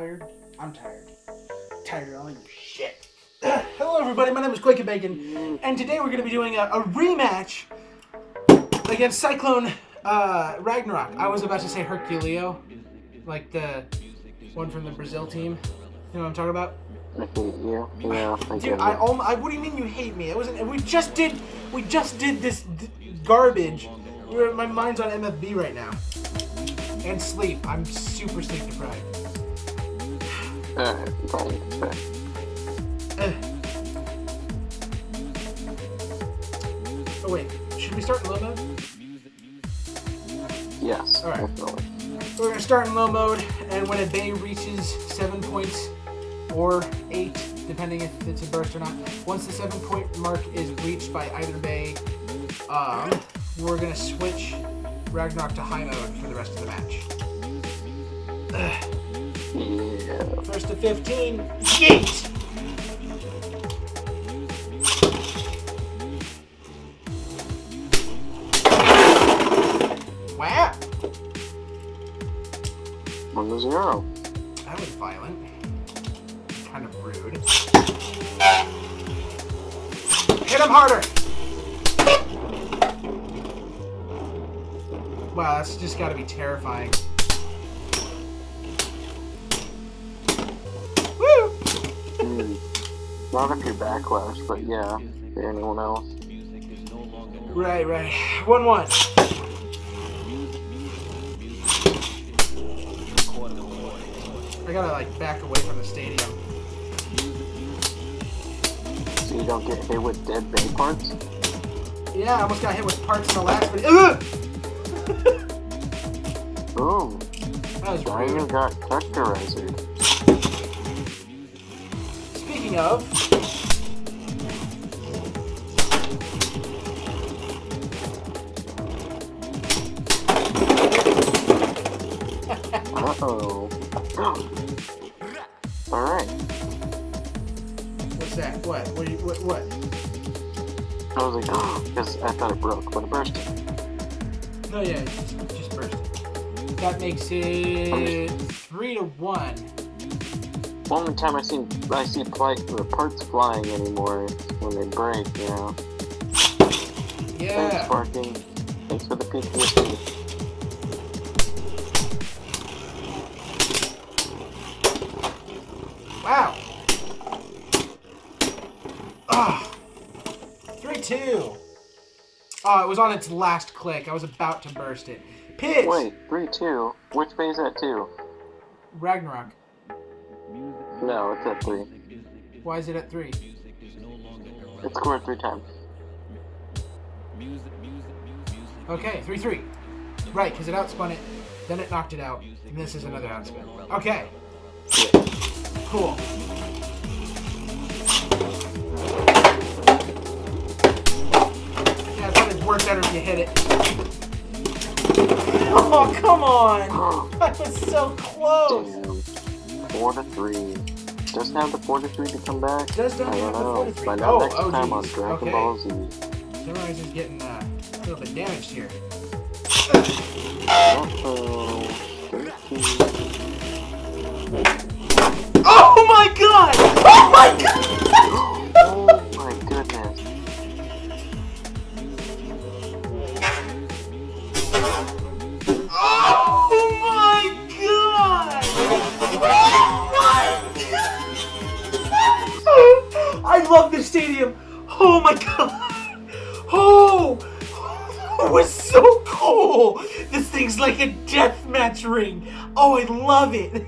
tired? I'm tired. Tired of all your shit. Hello, everybody. My name is Quakin, and today we're going to be doing a rematch against Cyclone Ragnaruk. I was about to say Herculeo, like the one from the Brazil team. You know what I'm talking about? I hate you. Yeah, Dude, what do you mean you hate me? It wasn't. We just did this garbage. My mind's on MFB right now. And sleep. I'm super sleep deprived. Oh wait, should we start in low mode? Yes. All right. Definitely. So we're gonna start in low mode, and when a bay reaches 7 points or 8, depending if it's a burst or not. Once the 7-point mark is reached by either bay, we're gonna switch Ragnarok to high mode for the rest of the match. Yeah. First to 15, yeet! Wow! 1-0. That was violent. Kind of rude. Hit him harder! Wow, that's just gotta be terrifying. Woo! Not if you're backlash, but yeah, to anyone else. Right. 1-1. I gotta, like, back away from the stadium. So you don't get hit with dead bay parts? Yeah, I almost got hit with parts in the last video. Boom. That was Daimyo rude. got Vectorizer. Speaking of... Uh-oh. Alright. What's that? What? What? I was like, oh, because I thought it broke, but it bursted. No, yeah, it just burst. That makes it 3-1. Only time I see the parts flying anymore is when they break, you know. Yeah. Thanks, Sparking. Thanks for the PTSD. Wow. Ah. 3-2. Oh, it was on its last click. I was about to burst it. Pitch. Wait, 3-2. Which bay is that 2? Ragnarok. No, it's at 3. Why is it at 3? It scored 3 times. Okay, 3-3. Right, because it outspun it, then it knocked it out, and this is another outspin. Okay. Cool. Yeah, it's always work better if you hit it. Oh, come on! That was so close! Damn. 4-3. Doesn't have the 4-3 to come back? Does not I have don't the know. 4-3. Find out next Oh, time on geez. Dragon Okay. Ball Z. Samuraizor's getting a little bit damaged here. Uh-oh. Oh my god! Oh my god! Oh my goodness. Oh my god! I love this stadium! Oh my god! Oh! It was so cool! This thing's like a deathmatch ring! Oh, I love it!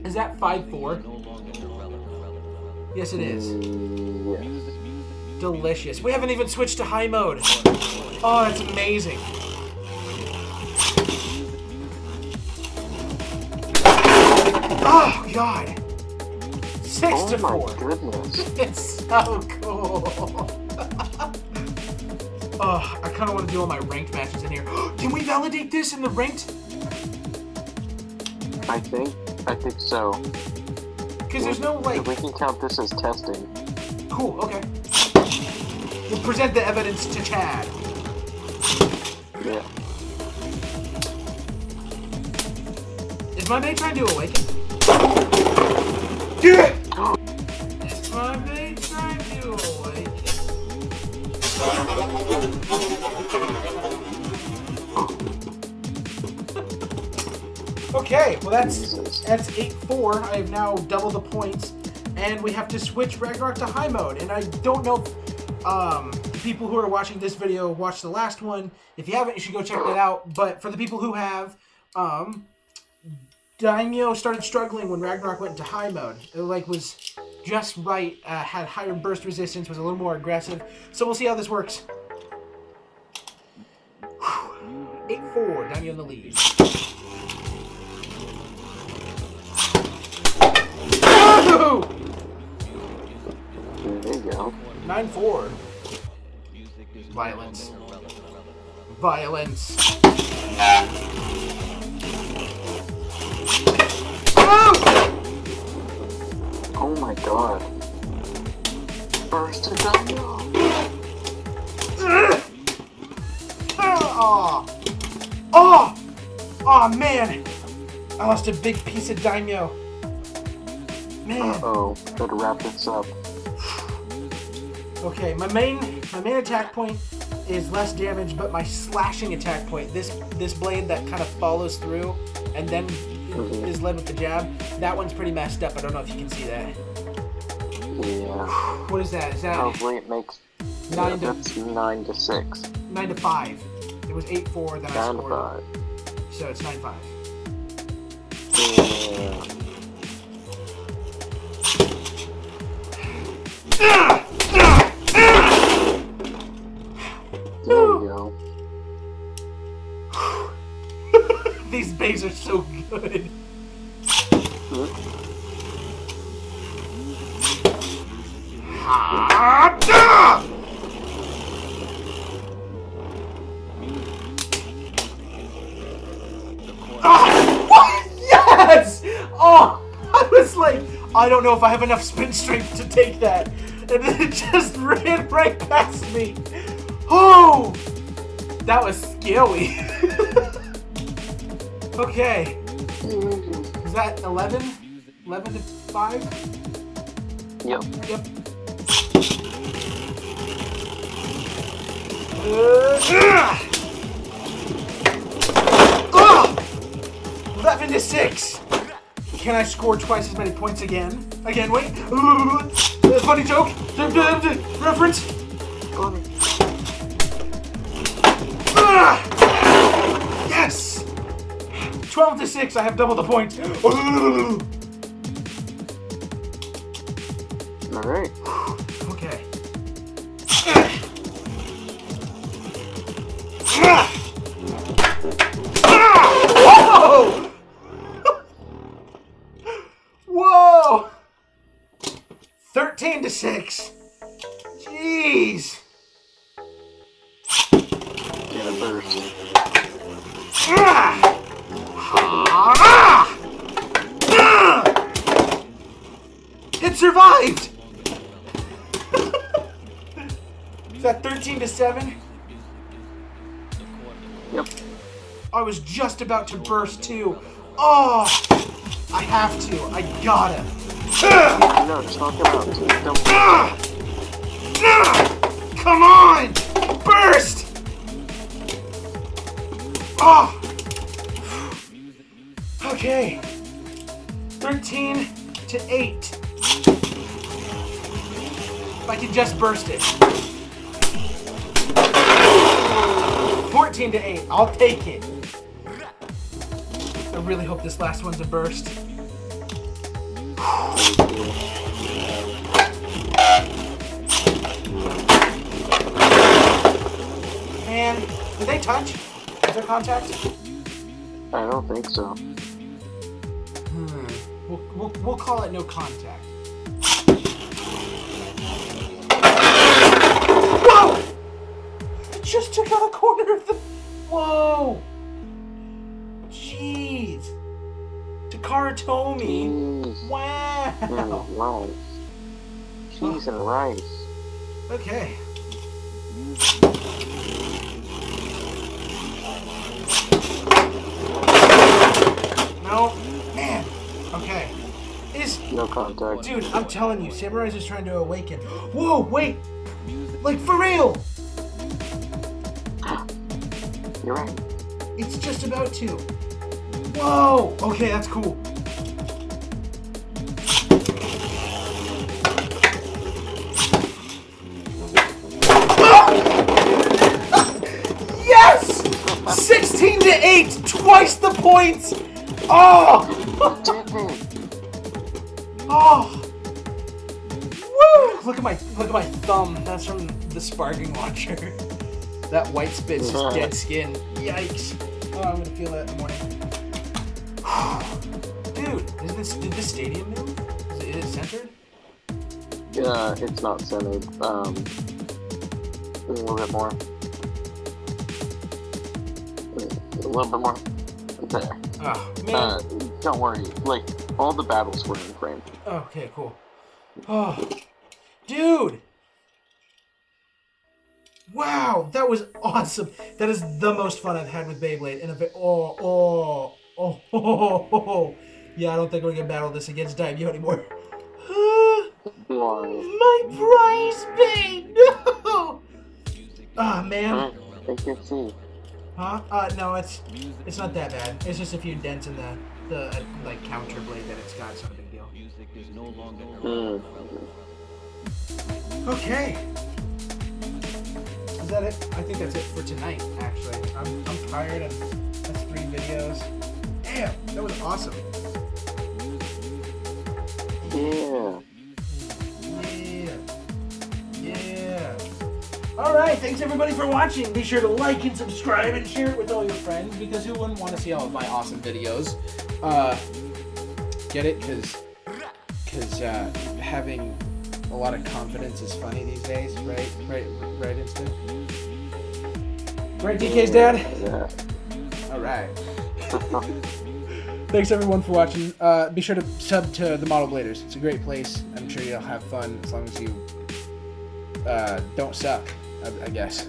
Is that 5-4? Yes, it is. Yes. Delicious. We haven't even switched to high mode. Oh, that's amazing. Oh, God. 6-4. Oh, my goodness. It's so cool. Oh, I kind of want to do all my ranked matches in here. Can we validate this in the ranked? I think so. Because there's no, like... We can count this as testing. Cool, okay. We'll present the evidence to Chad. Yeah. Is my bait trying to awaken? Do it! Is my bait trying to awaken? Okay, well that's 8-4. I have now doubled the points, and we have to switch Ragnarok to high mode. And I don't know if the people who are watching this video watched the last one. If you haven't, you should go check that out. But for the people who have, Daimyo started struggling when Ragnarok went into high mode. It was just right, had higher burst resistance, was a little more aggressive. So we'll see how this works. 8-4, Daimyo in the lead. There you go. 9-4. Violence. Violence. Oh my god. Burst to Daimyo. Oh man! I lost a big piece of Daimyo. Man. Uh-oh. Gotta wrap this up. Okay, my main attack point is less damage, but my slashing attack point, this blade that kind of follows through and then is led with the jab, that one's pretty messed up. I don't know if you can see that. Yeah. What is that? Is that probably it makes 9 to that's 9 to 6. 9 to 5? It was 8-4 that I Down scored. to 5. So it's 9-5. Yeah. There you go. These bays are so good. What? Yes! Oh, I was like, I don't know if I have enough spin strength to take that. And then it just ran right past me. Oh! That was scary. Okay. Is that 11? 11 to 5? Yep. Yep. 11 to 6. Can I score twice as many points again? Again, wait. Funny joke. Reference. Yes. 12 to 6. I have double the points. All right. Okay. Whoa! Whoa! 13 to 6. Jeez. Get a burst. It survived. Is that 13 to 7? Yep. I was just about to burst too. Oh! I have to. I gotta. No, just knock him out. Don't. Come on! Burst! Oh! Okay. 13 to 8. If I can just burst it. 14 to 8. I'll take it. I really hope this last one's a burst. Man, did they touch? Is there contact? I don't think so. We'll call it no contact. Whoa! It just took out a corner of the... Whoa! Jeez. Takara Tomy. Jeez. Wow. Wow. cheese and rice. Okay. No, man. Okay. No contact. Dude, I'm telling you, Samuraizor's trying to awaken. Whoa, wait! Like, for real! You're right. It's just about to. Whoa! Okay, that's cool. Yes! 16-8! Twice the points! Oh! Oh! Woo! Look at my thumb. That's from the sparking launcher. That white spit's just dead skin. Yikes! Oh, I'm gonna feel that in the morning. Dude, did this stadium move? Is it centered? Yeah, it's not centered. A little bit more. A little bit more. There. Oh, man. Don't worry. Like, all the battles were in frame. Okay, cool. Oh, dude! Wow, that was awesome. That is the most fun I've had with Beyblade in a bit. Oh. Yeah, I don't think we're gonna battle this against Daimyo anymore. My prize pain! No! Ah, man. Take your seat. Huh? No, it's not that bad. It's just a few dents in the like counter blade that it's got. It's not a big deal. Okay. Is that it? I think that's it for tonight. Actually, I'm tired, and that's 3 videos. Damn, that was awesome. Yeah. Alright, thanks everybody for watching. Be sure to like and subscribe and share it with all your friends, because who wouldn't want to see all of my awesome videos? Get it? Because having a lot of confidence is funny these days, right? Right, Instant? Right, DK's dad? Yeah. Alright. Thanks everyone for watching. Be sure to sub to the Model Bladers. It's a great place. I'm sure you'll have fun as long as you don't suck, I guess.